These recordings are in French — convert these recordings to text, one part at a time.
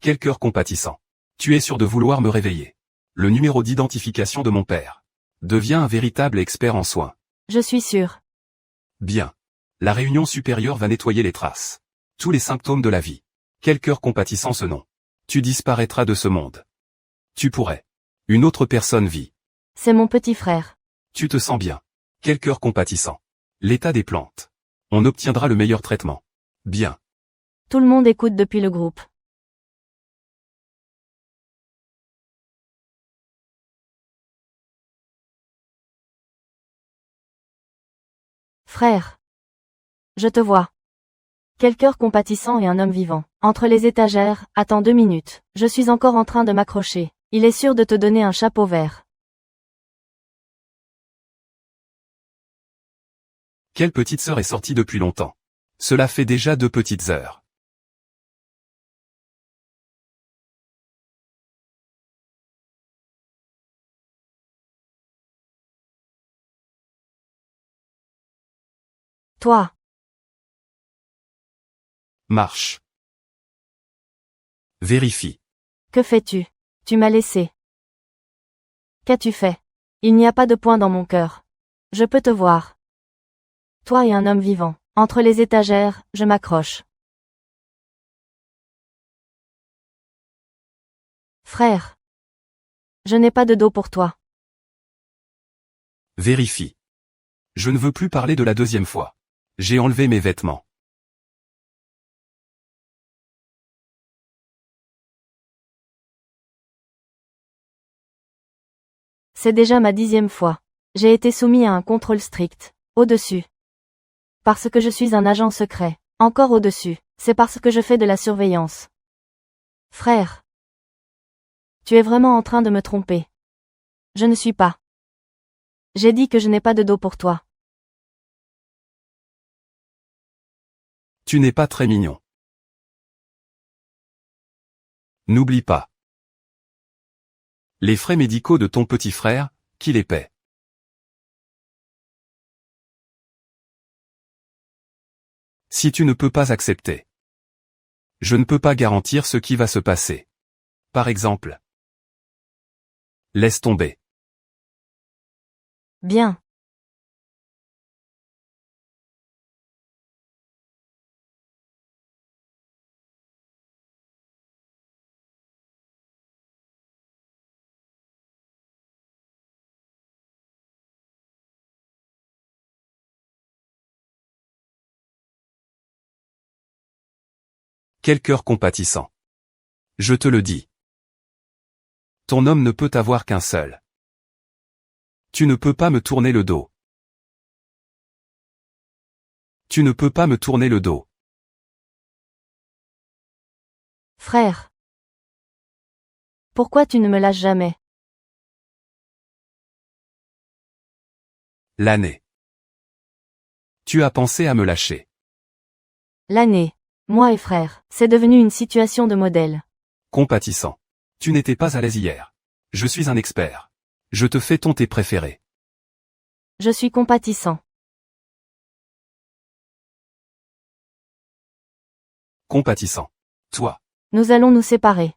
Quel cœur compatissant. Tu es sûr de vouloir me réveiller. Le numéro d'identification de mon père. Deviens un véritable expert en soins. Je suis sûre. Bien. La réunion supérieure va nettoyer les traces. Tous les symptômes de la vie. Quel cœur compatissant ce nom. Tu disparaîtras de ce monde. Tu pourrais. Une autre personne vit. C'est mon petit frère. Tu te sens bien. Quel cœur compatissant. L'état des plantes. On obtiendra le meilleur traitement. Bien. Tout le monde écoute depuis le groupe. Frère. Je te vois. Quel cœur compatissant et un homme vivant. Entre les étagères, attends 2 minutes. Je suis encore en train de m'accrocher. Il est sûr de te donner un chapeau vert. Quelle petite sœur est sortie depuis longtemps. Cela fait déjà 2 petites heures. Toi. Marche. Vérifie. Que fais-tu? Tu m'as laissé. Qu'as-tu fait? Il n'y a pas de point dans mon cœur. Je peux te voir. Toi et un homme vivant. Entre les étagères, je m'accroche. Frère. Je n'ai pas de dos pour toi. Vérifie. Je ne veux plus parler de la deuxième fois. J'ai enlevé mes vêtements. C'est déjà ma 10e fois. J'ai été soumis à un contrôle strict. Au-dessus. Parce que je suis un agent secret. Encore au-dessus. C'est parce que je fais de la surveillance. Frère. Tu es vraiment en train de me tromper. Je ne suis pas. J'ai dit que je n'ai pas de dos pour toi. Tu n'es pas très mignon. N'oublie pas. Les frais médicaux de ton petit frère, qui les paie? Si tu ne peux pas accepter. Je ne peux pas garantir ce qui va se passer. Par exemple. Laisse tomber. Bien. Quel cœur compatissant. Je te le dis. Ton homme ne peut avoir qu'un seul. Tu ne peux pas me tourner le dos. Tu ne peux pas me tourner le dos. Frère. Pourquoi tu ne me lâches jamais? L'année. Tu as pensé à me lâcher. L'année. Moi et frère, c'est devenu une situation de modèle. Compatissant. Tu n'étais pas à l'aise hier. Je suis un expert. Je te fais ton thé préféré. Je suis compatissant. Compatissant. Toi. Nous allons nous séparer.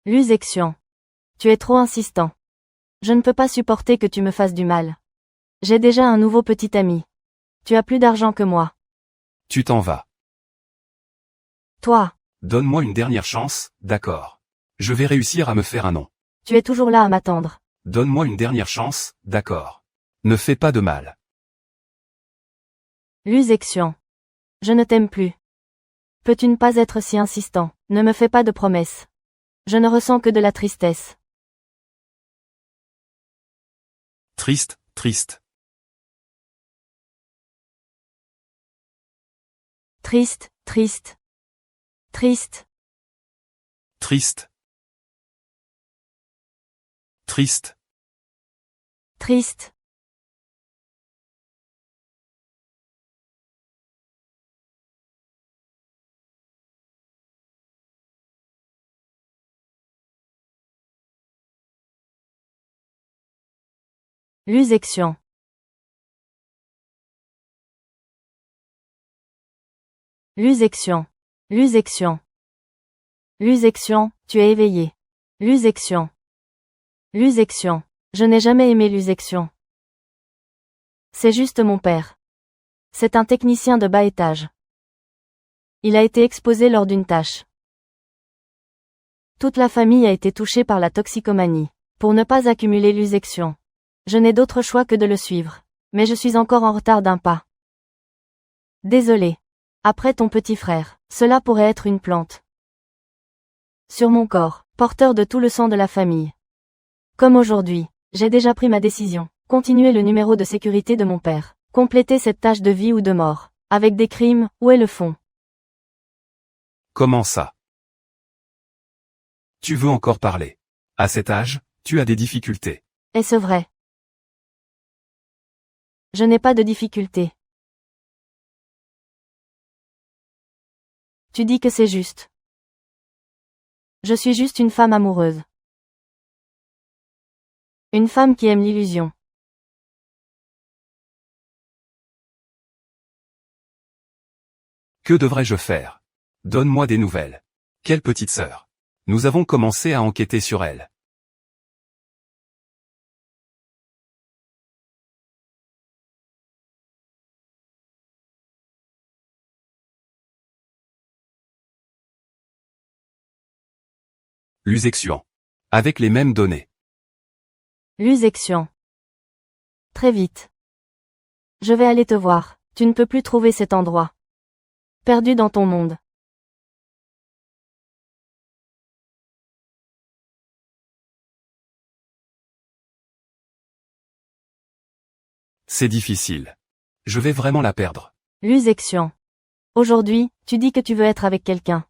Lusection. Tu es trop insistant. Je ne peux pas supporter que tu me fasses du mal. J'ai déjà un nouveau petit ami. Tu as plus d'argent que moi. Tu t'en vas. Toi. Donne-moi une dernière chance, d'accord. Je vais réussir à me faire un nom. Tu es toujours là à m'attendre. Donne-moi une dernière chance, d'accord. Ne fais pas de mal. Lusection. Je ne t'aime plus. Peux-tu ne pas être si insistant? Ne me fais pas de promesses. Je ne ressens que de la tristesse. Triste, triste. Triste, triste. Triste. Triste. Triste. Triste. Lusection. Lusection. Lusection. Lusection, tu es éveillé. Lusection. Lusection. Je n'ai jamais aimé Lusection. C'est juste mon père. C'est un technicien de bas étage. Il a été exposé lors d'une tâche. Toute la famille a été touchée par la toxicomanie. Pour ne pas accumuler l'usection. Je n'ai d'autre choix que de le suivre. Mais je suis encore en retard d'un pas. Désolé. Après ton petit frère, cela pourrait être une plante. Sur mon corps, porteur de tout le sang de la famille. Comme aujourd'hui, j'ai déjà pris ma décision. Continuer le numéro de sécurité de mon père. Compléter cette tâche de vie ou de mort. Avec des crimes, où est le fond? Comment ça? Tu veux encore parler? À cet âge, tu as des difficultés. Est-ce vrai? Je n'ai pas de difficulté. Tu dis que c'est juste. Je suis juste une femme amoureuse. Une femme qui aime l'illusion. Que devrais-je faire? Donne-moi des nouvelles. Quelle petite sœur? Nous avons commencé à enquêter sur elle. Lusection. Avec les mêmes données. Lusection. Très vite. Je vais aller te voir. Tu ne peux plus trouver cet endroit. Perdu dans ton monde. C'est difficile. Je vais vraiment la perdre. Lusection. Aujourd'hui, tu dis que tu veux être avec quelqu'un.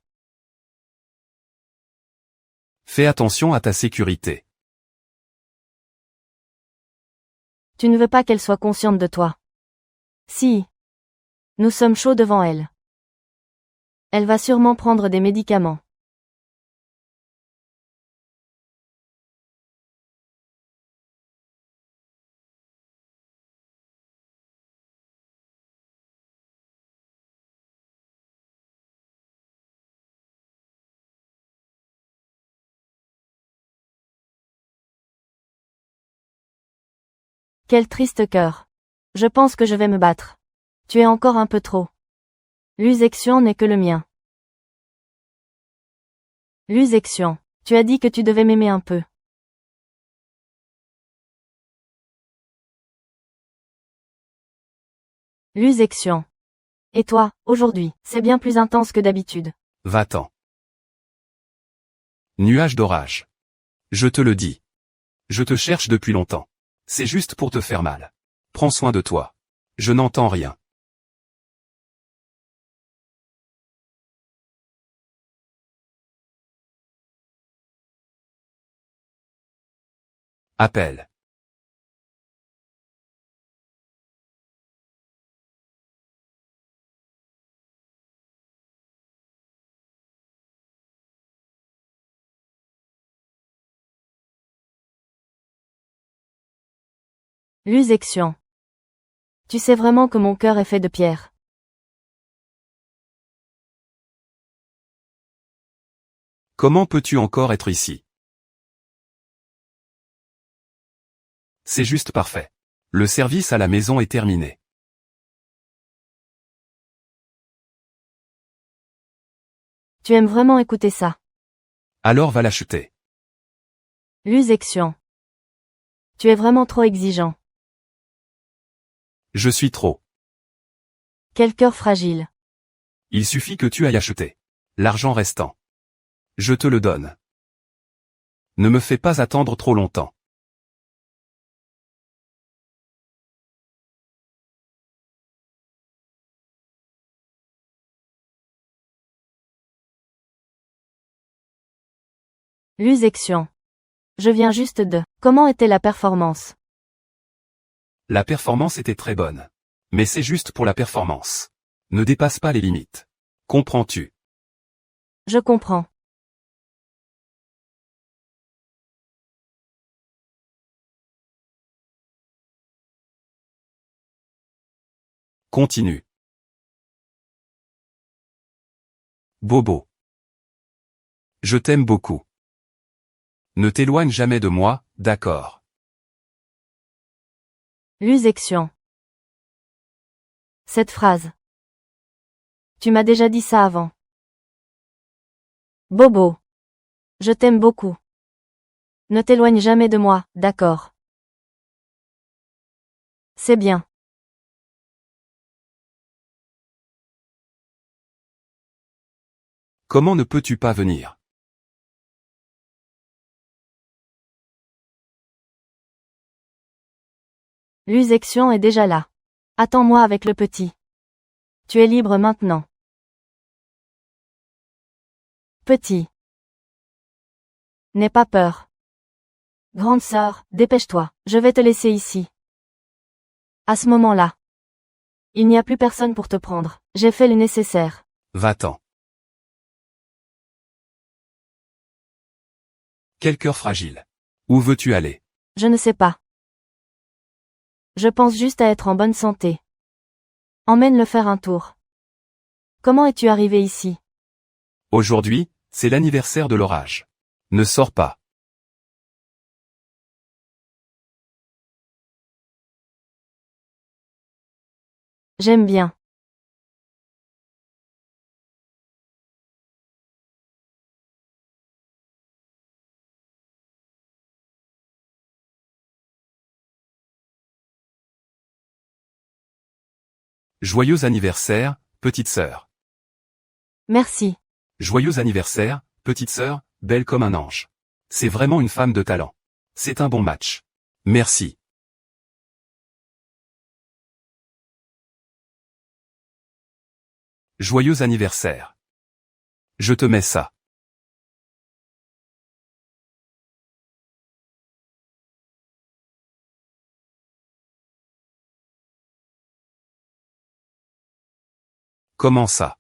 Fais attention à ta sécurité. Tu ne veux pas qu'elle soit consciente de toi. Si. Nous sommes chauds devant elle. Elle va sûrement prendre des médicaments. Quel triste cœur. Je pense que je vais me battre. Tu es encore un peu trop. Lusection n'est que le mien. Lusection. Tu as dit que tu devais m'aimer un peu. Lusection. Et toi, aujourd'hui, c'est bien plus intense que d'habitude. Va-t'en. Nuage d'orage. Je te le dis. Je te cherche depuis longtemps. C'est juste pour te faire mal. Prends soin de toi. Je n'entends rien. Appel. Lusection. Tu sais vraiment que mon cœur est fait de pierre. Comment peux-tu encore être ici? C'est juste parfait. Le service à la maison est terminé. Tu aimes vraiment écouter ça. Alors va l'acheter. Lusection. Tu es vraiment trop exigeant. Je suis trop. Quel cœur fragile. Il suffit que tu ailles acheter. L'argent restant. Je te le donne. Ne me fais pas attendre trop longtemps. Lusection. Je viens juste de. Comment était la performance? La performance était très bonne. Mais c'est juste pour la performance. Ne dépasse pas les limites. Comprends-tu? Je comprends. Continue. Bobo. Je t'aime beaucoup. Ne t'éloigne jamais de moi, d'accord. Lusection. Cette phrase. Tu m'as déjà dit ça avant. Bobo. Je t'aime beaucoup. Ne t'éloigne jamais de moi, d'accord. C'est bien. Comment ne peux-tu pas venir? Lusection est déjà là. Attends-moi avec le petit. Tu es libre maintenant. Petit. N'aie pas peur. Grande sœur, dépêche-toi, je vais te laisser ici. À ce moment-là. Il n'y a plus personne pour te prendre, j'ai fait le nécessaire. Va-t'en. Quel cœur fragile. Où veux-tu aller? Je ne sais pas. Je pense juste à être en bonne santé. Emmène-le faire un tour. Comment es-tu arrivé ici? Aujourd'hui, c'est l'anniversaire de l'orage. Ne sors pas. J'aime bien. Joyeux anniversaire, petite sœur. Merci. Joyeux anniversaire, petite sœur, belle comme un ange. C'est vraiment une femme de talent. C'est un bon match. Merci. Joyeux anniversaire. Je te mets ça. Comment ça?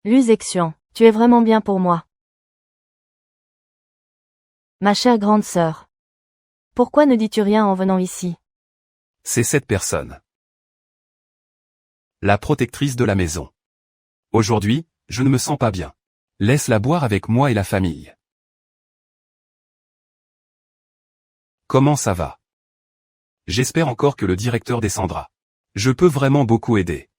Lusection, tu es vraiment bien pour moi. Ma chère grande sœur. Pourquoi ne dis-tu rien en venant ici? C'est cette personne. La protectrice de la maison. Aujourd'hui, je ne me sens pas bien. Laisse-la boire avec moi et la famille. Comment ça va? J'espère encore que le directeur descendra. Je peux vraiment beaucoup aider.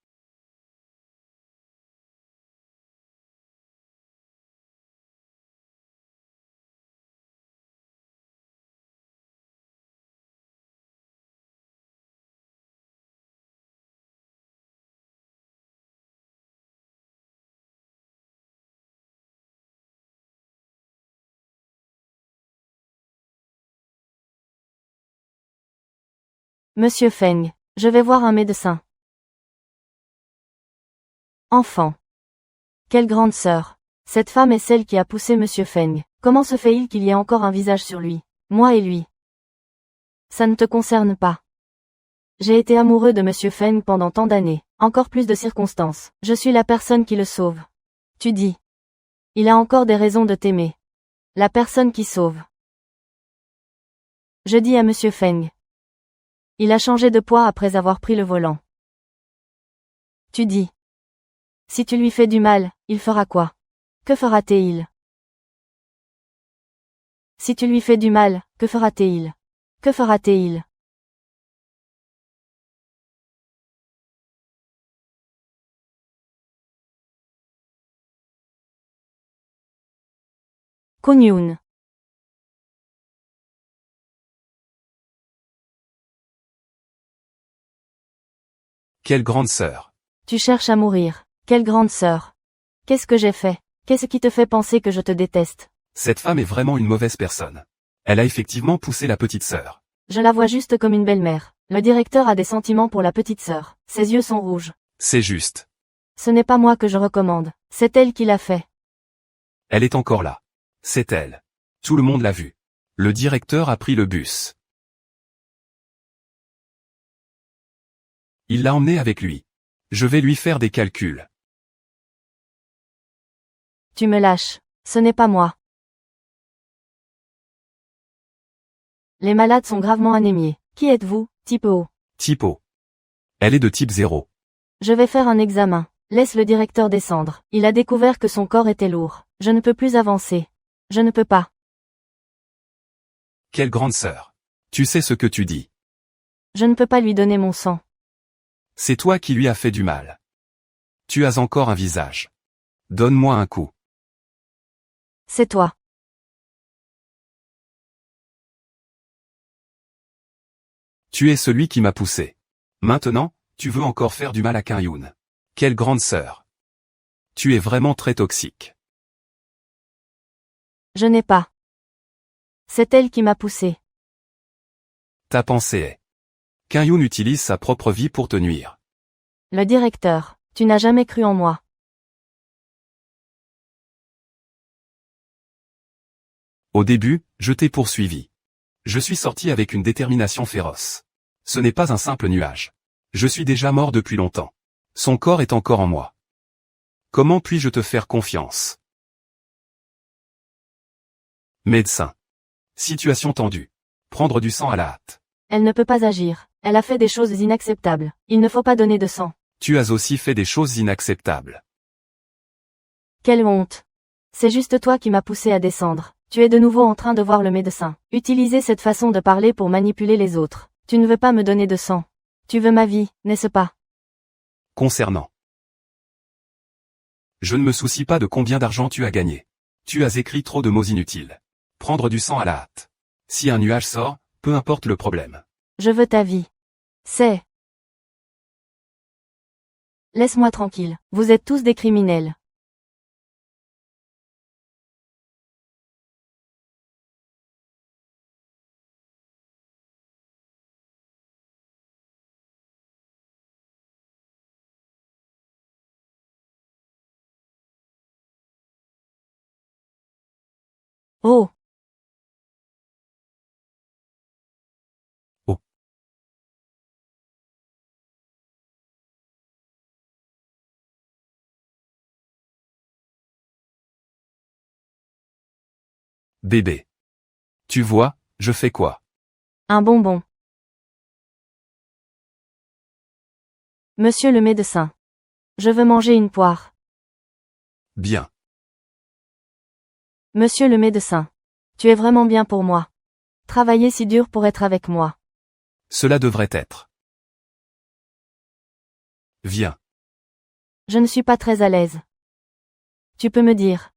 Monsieur Feng, je vais voir un médecin. Enfant. Quelle grande sœur. Cette femme est celle qui a poussé Monsieur Feng. Comment se fait-il qu'il y ait encore un visage sur lui? Moi et lui. Ça ne te concerne pas. J'ai été amoureux de Monsieur Feng pendant tant d'années, encore plus de circonstances. Je suis la personne qui le sauve. Tu dis. Il a encore des raisons de t'aimer. La personne qui sauve. Je dis à Monsieur Feng. Il a changé de poids après avoir pris le volant. Tu dis. Si tu lui fais du mal, il fera quoi? Que fera-t-il? Si tu lui fais du mal, que fera-t-il? Que fera-t-il? Kunyun. Quelle grande sœur. Tu cherches à mourir. Quelle grande sœur. Qu'est-ce que j'ai fait? Qu'est-ce qui te fait penser que je te déteste? Cette femme est vraiment une mauvaise personne. Elle a effectivement poussé la petite sœur. Je la vois juste comme une belle-mère. Le directeur a des sentiments pour la petite sœur. Ses yeux sont rouges. C'est juste. Ce n'est pas moi que je recommande. C'est elle qui l'a fait. Elle est encore là. C'est elle. Tout le monde l'a vue. Le directeur a pris le bus. Il l'a emmenée avec lui. Je vais lui faire des calculs. Tu me lâches. Ce n'est pas moi. Les malades sont gravement anémiés. Qui êtes-vous, type O? Type O. Elle est de type 0. Je vais faire un examen. Laisse le directeur descendre. Il a découvert que son corps était lourd. Je ne peux plus avancer. Je ne peux pas. Quelle grande sœur. Tu sais ce que tu dis. Je ne peux pas lui donner mon sang. C'est toi qui lui as fait du mal. Tu as encore un visage. Donne-moi un coup. C'est toi. Tu es celui qui m'a poussé. Maintenant, tu veux encore faire du mal à Kyung. Quelle grande sœur. Tu es vraiment très toxique. Je n'ai pas. C'est elle qui m'a poussé. Ta pensée est. Kyung utilise sa propre vie pour te nuire. Le directeur, tu n'as jamais cru en moi. Au début, je t'ai poursuivi. Je suis sorti avec une détermination féroce. Ce n'est pas un simple nuage. Je suis déjà mort depuis longtemps. Son corps est encore en moi. Comment puis-je te faire confiance? Médecin. Situation tendue. Prendre du sang à la hâte. Elle ne peut pas agir. Elle a fait des choses inacceptables. Il ne faut pas donner de sang. Tu as aussi fait des choses inacceptables. Quelle honte. C'est juste toi qui m'as poussé à descendre. Tu es de nouveau en train de voir le médecin. Utiliser cette façon de parler pour manipuler les autres. Tu ne veux pas me donner de sang. Tu veux ma vie, n'est-ce pas? Concernant. Je ne me soucie pas de combien d'argent tu as gagné. Tu as écrit trop de mots inutiles. Prendre du sang à la hâte. Si un nuage sort, peu importe le problème. Je veux ta vie. C'est... Laisse-moi tranquille. Vous êtes tous des criminels. Oh. Oh. Bébé. Tu vois, je fais quoi? Un bonbon. Monsieur le médecin. Je veux manger une poire. Bien. Monsieur le médecin. Tu es vraiment bien pour moi. Travailler si dur pour être avec moi. Cela devrait être. Viens. Je ne suis pas très à l'aise. Tu peux me dire.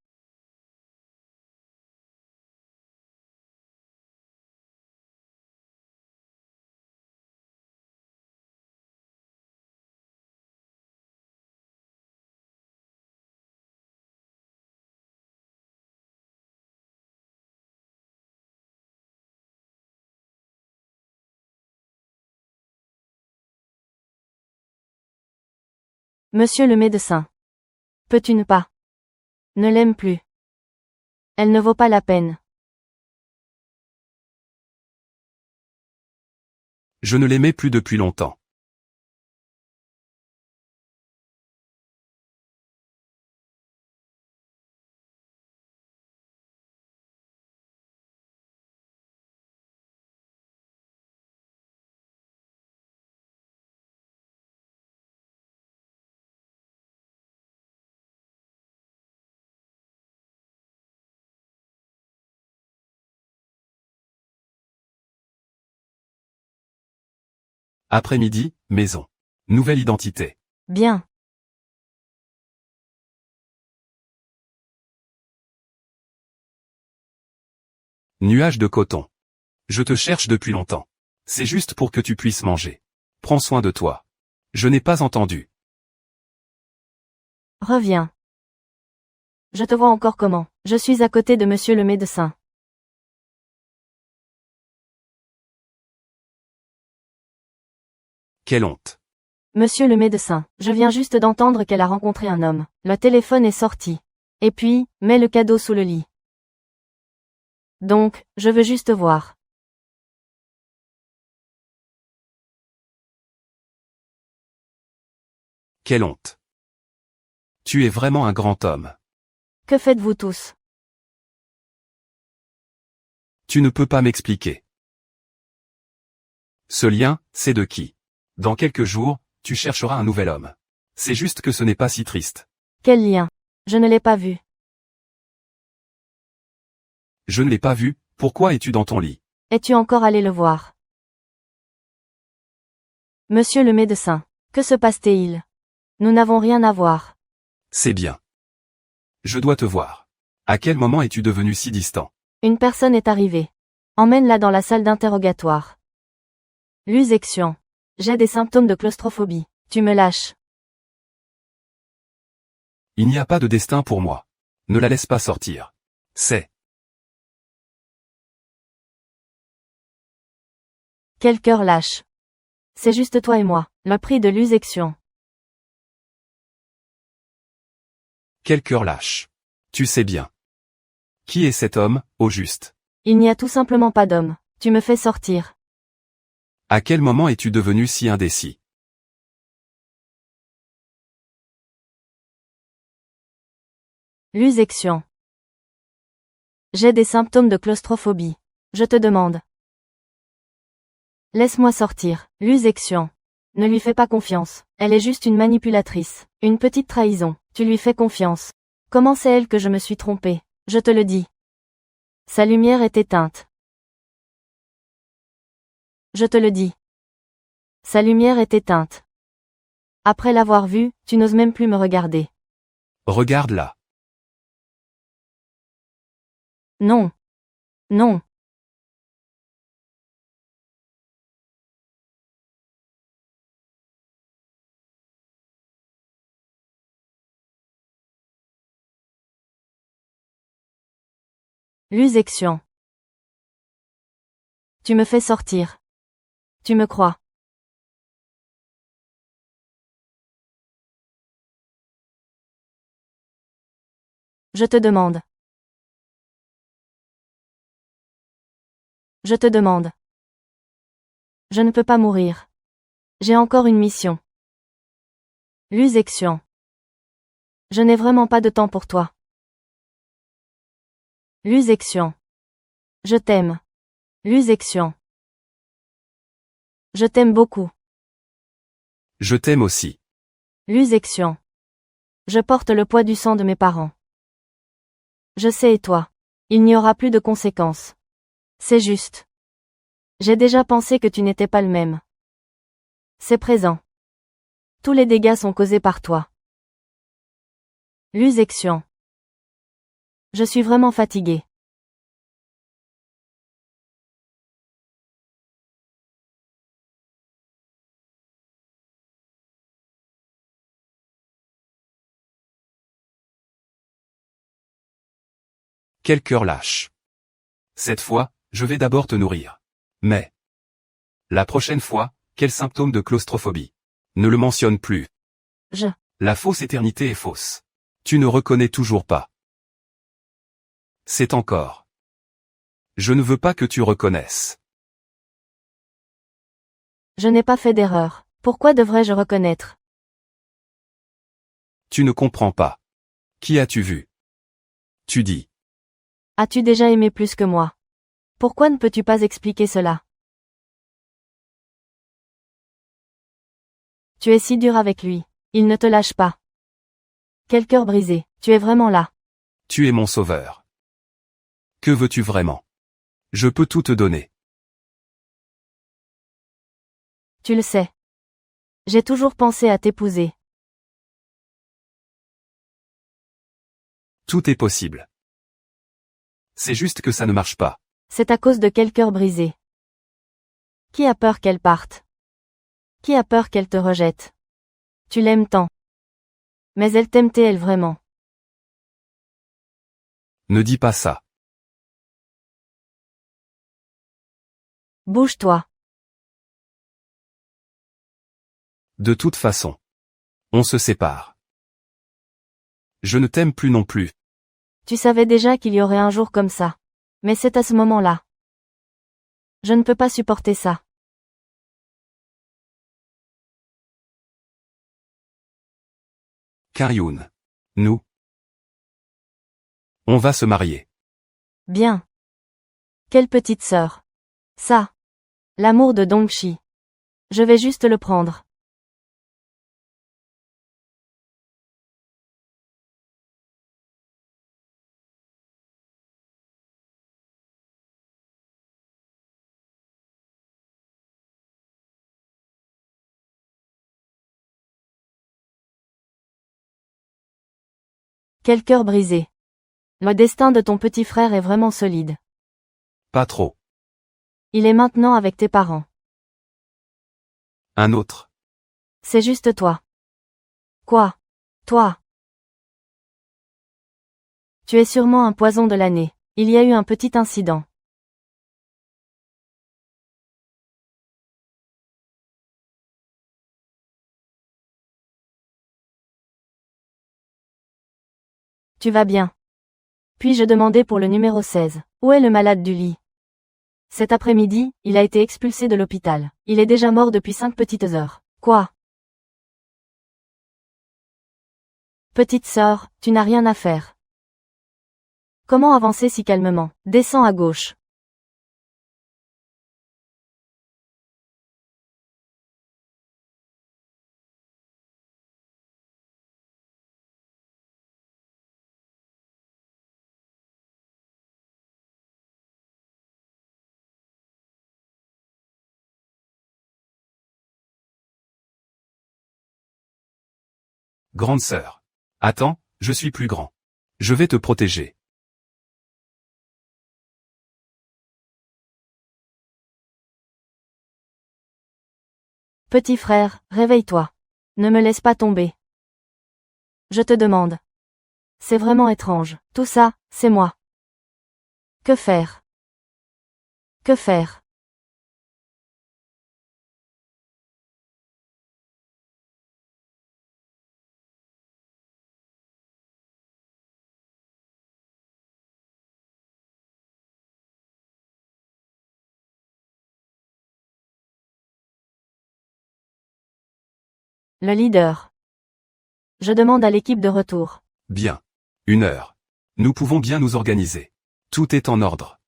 Monsieur le médecin. Peux-tu ne pas? Ne l'aime plus. Elle ne vaut pas la peine. Je ne l'aimais plus depuis longtemps. Après-midi, maison. Nouvelle identité. Bien. Nuage de coton. Je te cherche depuis longtemps. C'est juste pour que tu puisses manger. Prends soin de toi. Je n'ai pas entendu. Reviens. Je te vois encore comment. Je suis à côté de monsieur le médecin. Quelle honte. Monsieur le médecin, je viens juste d'entendre qu'elle a rencontré un homme. Le téléphone est sorti. Et puis, mets le cadeau sous le lit. Donc, je veux juste voir. Quelle honte. Tu es vraiment un grand homme. Que faites-vous tous? Tu ne peux pas m'expliquer. Ce lien, c'est de qui? Dans quelques jours, tu chercheras un nouvel homme. C'est juste que ce n'est pas si triste. Quel lien? Je ne l'ai pas vu. Je ne l'ai pas vu, pourquoi es-tu dans ton lit? Es-tu encore allé le voir? Monsieur le médecin, que se passe-t-il? Nous n'avons rien à voir. C'est bien. Je dois te voir. À quel moment es-tu devenu si distant? Une personne est arrivée. Emmène-la dans la salle d'interrogatoire. Lusection. J'ai des symptômes de claustrophobie. Tu me lâches. Il n'y a pas de destin pour moi. Ne la laisse pas sortir. C'est. Quel cœur lâche. C'est juste toi et moi, le prix de lusection. Quel cœur lâche. Tu sais bien. Qui est cet homme, au juste? Il n'y a tout simplement pas d'homme. Tu me fais sortir. À quel moment es-tu devenu si indécis? Lusection. J'ai des symptômes de claustrophobie. Je te demande. Laisse-moi sortir. Lusection. Ne lui fais pas confiance. Elle est juste une manipulatrice. Une petite trahison. Tu lui fais confiance. Comment c'est elle que je me suis trompée? Je te le dis. Sa lumière est éteinte. Je te le dis. Sa lumière est éteinte. Après l'avoir vue, tu n'oses même plus me regarder. Regarde-la. Non. Non. Lusection. Tu me fais sortir. Tu me crois. Je te demande. Je te demande. Je ne peux pas mourir. J'ai encore une mission. Lusection. Je n'ai vraiment pas de temps pour toi. Lusection. Je t'aime. Lusection. Je t'aime beaucoup. Je t'aime aussi. Lusection. Je porte le poids du sang de mes parents. Je sais et toi. Il n'y aura plus de conséquences. C'est juste. J'ai déjà pensé que tu n'étais pas le même. C'est présent. Tous les dégâts sont causés par toi. Lusection. Je suis vraiment fatiguée. Quel cœur lâche. Cette fois, je vais d'abord te nourrir. Mais. La prochaine fois, quel symptôme de claustrophobie? Ne le mentionne plus. La fausse éternité est fausse. Tu ne reconnais toujours pas. C'est encore. Je ne veux pas que tu reconnaisses. Je n'ai pas fait d'erreur. Pourquoi devrais-je reconnaître? Tu ne comprends pas. Qui as-tu vu? Tu dis. As-tu déjà aimé plus que moi? Pourquoi ne peux-tu pas expliquer cela? Tu es si dur avec lui. Il ne te lâche pas. Quel cœur brisé. Tu es vraiment là. Tu es mon sauveur. Que veux-tu vraiment? Je peux tout te donner. Tu le sais. J'ai toujours pensé à t'épouser. Tout est possible. C'est juste que ça ne marche pas. C'est à cause de quel cœur brisé? Qui a peur qu'elle parte? Qui a peur qu'elle te rejette? Tu l'aimes tant. Mais elle t'aime-t-elle elle vraiment? Ne dis pas ça. Bouge-toi. De toute façon. On se sépare. Je ne t'aime plus non plus. Tu savais déjà qu'il y aurait un jour comme ça. Mais c'est à ce moment-là. Je ne peux pas supporter ça. Karyun. Nous. On va se marier. Bien. Quelle petite sœur. Ça. L'amour de Dongshi. Je vais juste le prendre. Quel cœur brisé. Le destin de ton petit frère est vraiment solide. Pas trop. Il est maintenant avec tes parents. Un autre. C'est juste toi. Quoi? Toi? Tu es sûrement un poison de l'année. Il y a eu un petit incident. Tu vas bien? Puis-je demander pour le numéro 16. Où est le malade du lit? Cet après-midi, il a été expulsé de l'hôpital. Il est déjà mort depuis 5 petites heures. Quoi? Petite sœur, tu n'as rien à faire. Comment avancer si calmement? Descends à gauche. Grande sœur. Attends, je suis plus grand. Je vais te protéger. Petit frère, réveille-toi. Ne me laisse pas tomber. Je te demande. C'est vraiment étrange. Tout ça, c'est moi. Que faire? Que faire? Le leader. Je demande à l'équipe de retour. Bien. 1 heure. Nous pouvons bien nous organiser. Tout est en ordre.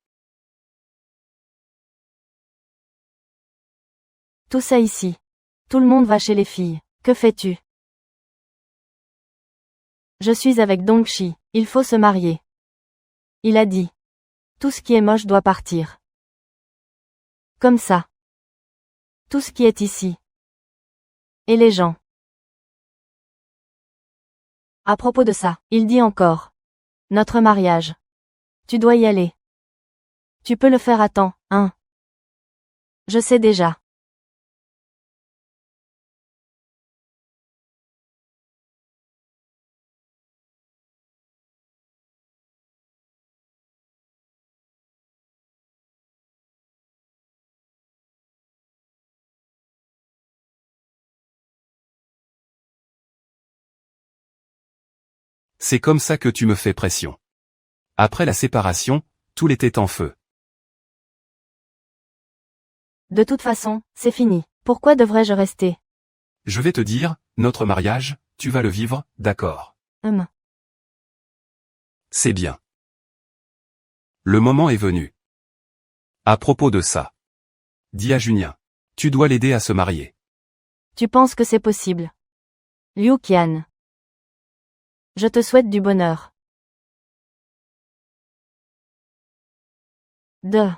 Tout ça ici. Tout le monde va chez les filles. Que fais-tu? Je suis avec Dongshi. Il faut se marier. Il a dit. Tout ce qui est moche doit partir. Comme ça. Tout ce qui est ici. Et les gens. À propos de ça, il dit encore. Notre mariage. Tu dois y aller. Tu peux le faire à temps, hein? Je sais déjà. C'est comme ça que tu me fais pression. Après la séparation, tout l'était en feu. De toute façon, c'est fini. Pourquoi devrais-je rester? Je vais te dire, notre mariage, tu vas le vivre, d'accord. C'est bien. Le moment est venu. À propos de ça. Dis à Junien. Tu dois l'aider à se marier. Tu penses que c'est possible? Liu Qian. Je te souhaite du bonheur. De.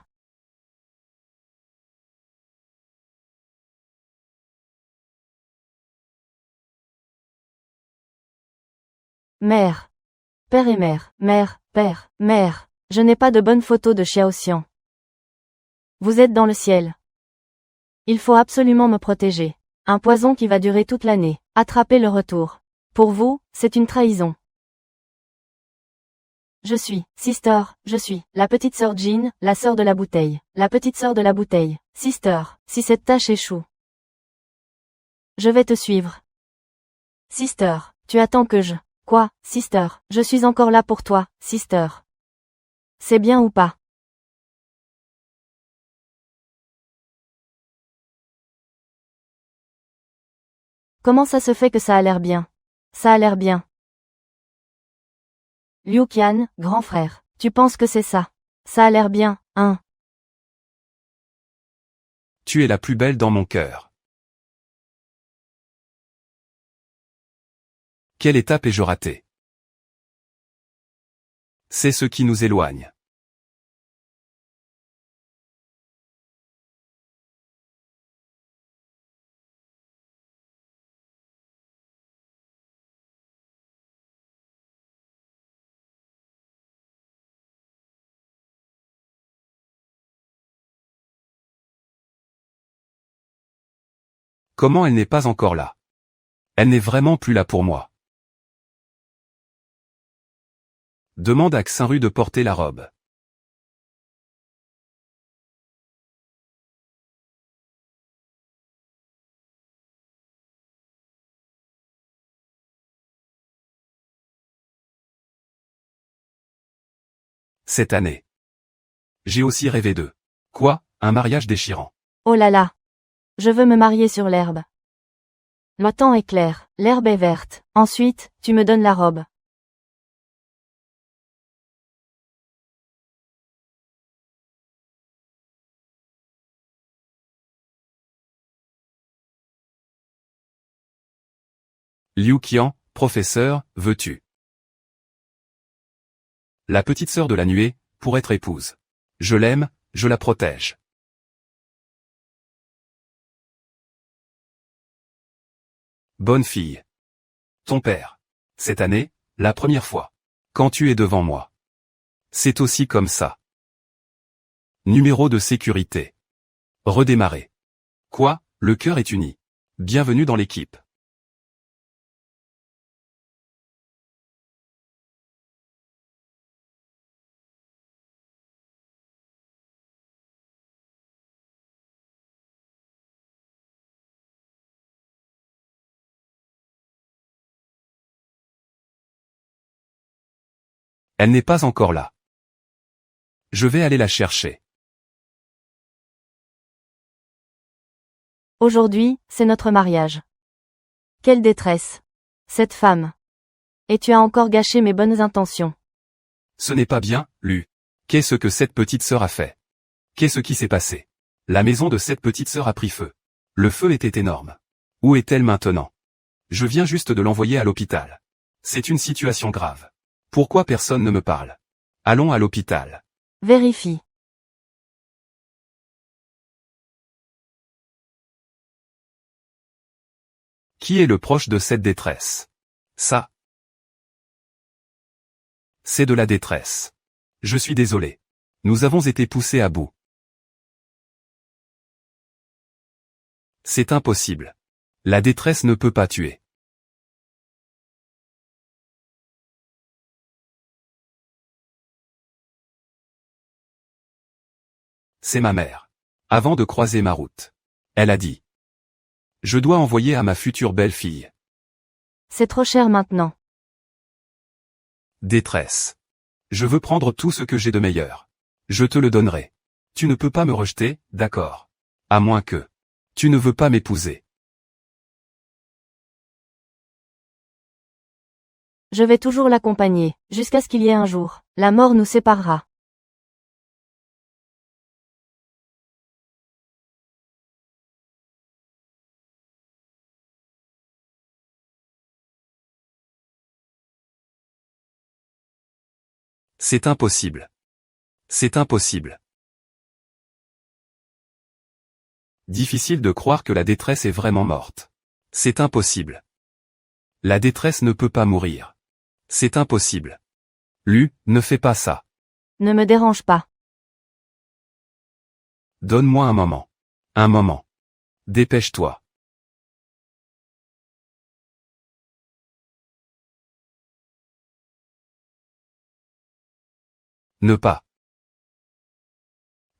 Mère. Père et mère. Mère, père, mère. Je n'ai pas de bonne photo de Xiaoxian. Vous êtes dans le ciel. Il faut absolument me protéger. Un poison qui va durer toute l'année. Attrapez le retour. Pour vous, c'est une trahison. Je suis, Sister, je suis, la petite sœur Jean, la sœur de la bouteille. La petite sœur de la bouteille. Sister, si cette tâche échoue. Je vais te suivre. Sister, tu attends que je... Quoi, Sister, je suis encore là pour toi, Sister. C'est bien ou pas? Comment ça se fait que ça a l'air bien? Ça a l'air bien. Liu Qian, grand frère, tu penses que c'est ça? Ça a l'air bien, hein? Tu es la plus belle dans mon cœur. Quelle étape ai-je ratée? C'est ce qui nous éloigne. Comment elle n'est pas encore là? Elle n'est vraiment plus là pour moi. Demande à Xinru de porter la robe. Cette année. J'ai aussi rêvé de. Quoi? Un mariage déchirant. Oh là là. Je veux me marier sur l'herbe. Le temps est clair, l'herbe est verte. Ensuite, tu me donnes la robe. Liu Qian, professeur, veux-tu? La petite sœur de la nuée, pour être épouse. Je l'aime, je la protège. Bonne fille. Ton père. Cette année, la première fois. Quand tu es devant moi. C'est aussi comme ça. Numéro de sécurité. Redémarrer. Quoi? Le cœur est uni. Bienvenue dans l'équipe. Elle n'est pas encore là. Je vais aller la chercher. Aujourd'hui, c'est notre mariage. Quelle détresse. Cette femme. Et tu as encore gâché mes bonnes intentions. Ce n'est pas bien, Lu. Qu'est-ce que cette petite sœur a fait? Qu'est-ce qui s'est passé? La maison de cette petite sœur a pris feu. Le feu était énorme. Où est-elle maintenant? Je viens juste de l'envoyer à l'hôpital. C'est une situation grave. Pourquoi personne ne me parle? Allons à l'hôpital. Vérifie. Qui est le proche de cette détresse? Ça. C'est de la détresse. Je suis désolé. Nous avons été poussés à bout. C'est impossible. La détresse ne peut pas tuer. C'est ma mère. Avant de croiser ma route. Elle a dit. Je dois envoyer à ma future belle-fille. C'est trop cher maintenant. Détresse. Je veux prendre tout ce que j'ai de meilleur. Je te le donnerai. Tu ne peux pas me rejeter, d'accord. À moins que. Tu ne veux pas m'épouser. Je vais toujours l'accompagner, jusqu'à ce qu'il y ait un jour. La mort nous séparera. C'est impossible. C'est impossible. Difficile de croire que la détresse est vraiment morte. C'est impossible. La détresse ne peut pas mourir. C'est impossible. Lu, ne fais pas ça. Ne me dérange pas. Donne-moi un moment. Un moment. Dépêche-toi. Ne pas.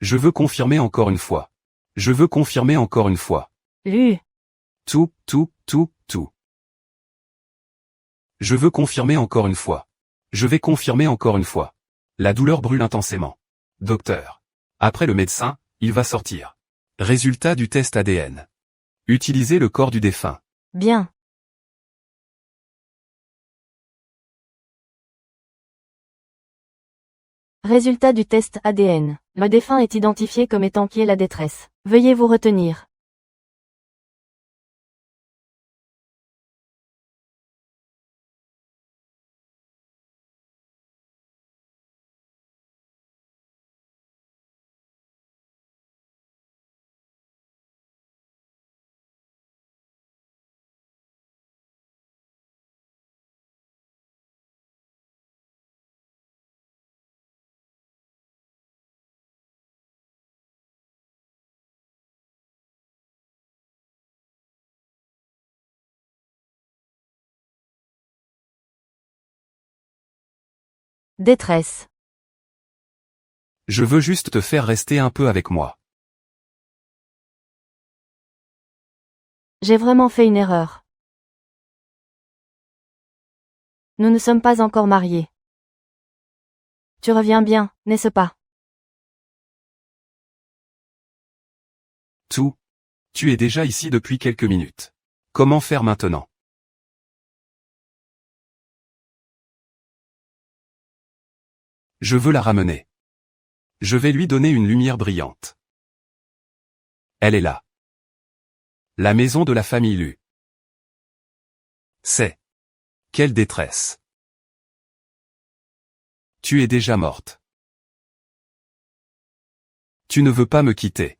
Je veux confirmer encore une fois. Je veux confirmer encore une fois. Lu. Tout. Je veux confirmer encore une fois. Je vais confirmer encore une fois. La douleur brûle intensément. Docteur. Après le médecin, il va sortir. Résultat du test ADN. Utilisez le corps du défunt. Bien. Résultat du test ADN. Le défunt est identifié comme étant qui est la détresse. Veuillez vous retenir. Détresse. Je veux juste te faire rester un peu avec moi. J'ai vraiment fait une erreur. Nous ne sommes pas encore mariés. Tu reviens bien, n'est-ce pas? Tout. Tu es déjà ici depuis quelques minutes. Comment faire maintenant? Je veux la ramener. Je vais lui donner une lumière brillante. Elle est là. La maison de la famille Lu. C'est. Quelle détresse. Tu es déjà morte. Tu ne veux pas me quitter.